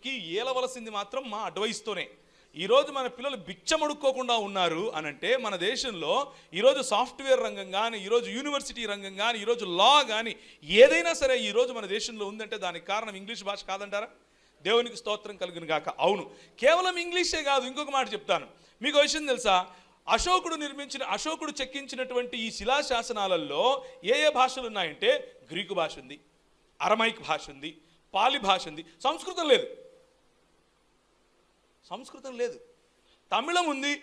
మట్టికి ఏలవలసింది మాత్రం మా అడ్వైస్తోనే. ఈరోజు మన పిల్లలు బిచ్చమడుక్కోకుండా ఉన్నారు అనంటే మన దేశంలో ఈరోజు సాఫ్ట్వేర్ రంగం కానీ, ఈరోజు యూనివర్సిటీ రంగం కానీ, ఈరోజు లా కానీ ఏదైనా సరే ఈరోజు మన దేశంలో ఉందంటే దానికి కారణం ఇంగ్లీష్ భాష కాదంటారా? దేవునికి స్తోత్రం కలుగును గాక. అవును, కేవలం ఇంగ్లీషే కాదు, ఇంకొక మాట చెప్తాను మీకు. విషయం తెలుసా? అశోకుడు చెక్కించినటువంటి ఈ శిలాశాసనాలలో ఏ ఏ భాషలు ఉన్నాయంటే గ్రీకు భాష ఉంది, అరమైక్ భాష ఉంది, పాలి భాష ఉంది. సంస్కృతం లేదు. తమిళం ఉంది,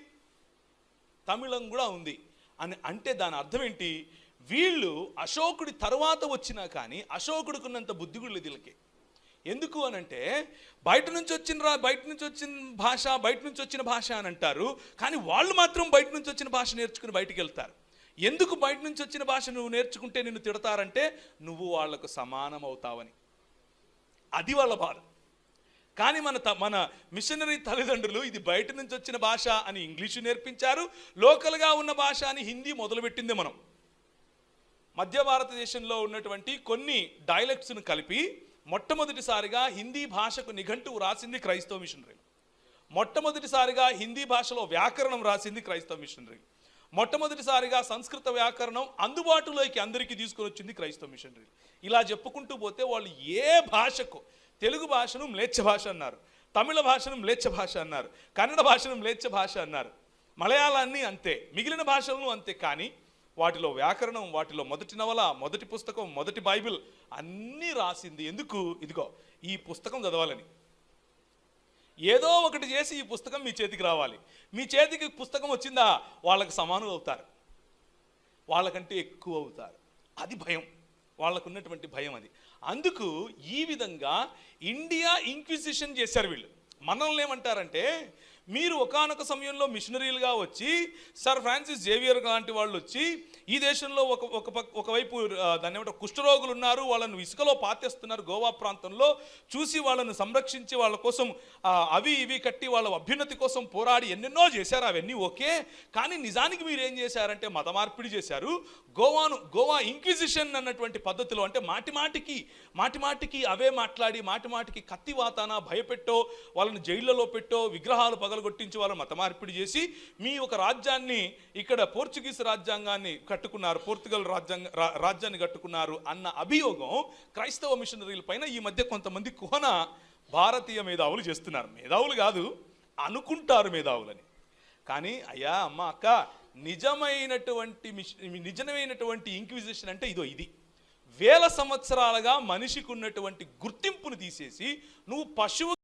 తమిళం కూడా ఉంది అని అంటే దాని అర్థం ఏంటి? వీళ్ళు అశోకుడి తరువాత వచ్చినా కానీ అశోకుడికున్నంత బుద్ధి కూడా లేదు వీళ్ళకి. ఎందుకు అనంటే బయట నుంచి వచ్చిన భాష అని అంటారు, కానీ వాళ్ళు మాత్రం బయట నుంచి వచ్చిన భాష నేర్చుకుని బయటికి వెళ్తారు. ఎందుకు బయట నుంచి వచ్చిన భాష నువ్వు నేర్చుకుంటే నిన్ను తిడతారంటే నువ్వు వాళ్లకు సమానం అవుతావని. అది వాళ్ళ బాధ. కానీ మన మిషనరీ తల్లిదండ్రులు ఇది బయట నుంచి వచ్చిన భాష అని ఇంగ్లీషు నేర్పించారు, లోకల్గా ఉన్న భాష అని హిందీ మొదలుపెట్టిందే. మనం మధ్య భారతదేశంలో ఉన్నటువంటి కొన్ని డైలెక్ట్స్ను కలిపి మొట్టమొదటిసారిగా హిందీ భాషకు నిఘంటువు రాసింది క్రైస్తవ మిషనరీలు. మొట్టమొదటిసారిగా హిందీ భాషలో వ్యాకరణం రాసింది క్రైస్తవ మిషనరీలు. మొట్టమొదటిసారిగా సంస్కృత వ్యాకరణం అందుబాటులోకి అందరికీ తీసుకొని వచ్చింది క్రైస్తవ మిషనరీలు. ఇలా చెప్పుకుంటూ పోతే వాళ్ళు ఏ భాషకు, తెలుగు భాషను మ్లేచ్ఛ భాష అన్నారు, తమిళ భాషను మ్లేచ్ఛ భాష అన్నారు, కన్నడ భాషను మ్లేచ్ఛ భాష అన్నారు, మలయాళాన్ని అంతే, మిగిలిన భాషలను అంతే. కానీ వాటిలో వ్యాకరణం, వాటిలో మొదటి నవల, మొదటి పుస్తకం, మొదటి బైబిల్ అన్నీ రాసింది ఎందుకు? ఇదిగో ఈ పుస్తకం చదవాలని. ఏదో ఒకటి చేసి ఈ పుస్తకం మీ చేతికి రావాలి. మీ చేతికి పుస్తకం వచ్చిందా వాళ్ళకి సమానం అవుతారు, వాళ్ళకంటే ఎక్కువ అవుతారు. అది భయం, వాళ్ళకున్నటువంటి భయం అది. అందుకు ఈ విధంగా ఇండియా ఇంక్విజిషన్ చేశారు వీళ్ళు. మనల్ని ఏమంటారంటే, మీరు ఒకానొక సమయంలో మిషనరీలుగా వచ్చి సర్ ఫ్రాన్సిస్ జేవియర్ లాంటి వాళ్ళు వచ్చి ఈ దేశంలో ఒకవైపు దాన్ని ఏమంటారు కుష్ఠరోగులు ఉన్నారు, వాళ్ళను ఇసుకలో పాతేస్తున్నారు గోవా ప్రాంతంలో, చూసి వాళ్ళను సంరక్షించి వాళ్ళ కోసం అవి ఇవి కట్టి వాళ్ళ అభ్యున్నతి కోసం పోరాడి ఎన్నెన్నో చేశారు. అవన్నీ ఓకే, కానీ నిజానికి మీరు ఏం చేశారంటే మత మార్పిడి చేశారు. గోవా ఇంక్విజిషన్ అన్నటువంటి పద్ధతిలో, అంటే మాటిమాటికి అవే మాట్లాడి మాటిమాటికి కత్తివాతాన భయపెట్టో, వాళ్ళని జైళ్లలో పెట్టో, విగ్రహాలు పగలగొట్టించి వాళ్ళని మత మార్పిడి చేసి మీ ఒక రాజ్యాన్ని, ఇక్కడ పోర్చుగీస్ రాజ్యాంగాన్ని కట్టుకున్నారు, పోర్చుగల్ రాజ్యాన్ని కట్టుకున్నారు అన్న అభియోగం క్రైస్తవ మిషనరీల పైన ఈ మధ్య కొంతమంది కుహన భారతీయ మేధావులు చేస్తున్నారు. మేధావులు కాదు, అనుకుంటారు మేధావులని. కానీ అయ్యా అమ్మ అక్క, నిజమైనటువంటి ఇంక్విజిషన్ అంటే ఇది. వేల సంవత్సరాలుగా మనిషికి ఉన్నటువంటి గుర్తింపును తీసేసి నువ్వు పశువు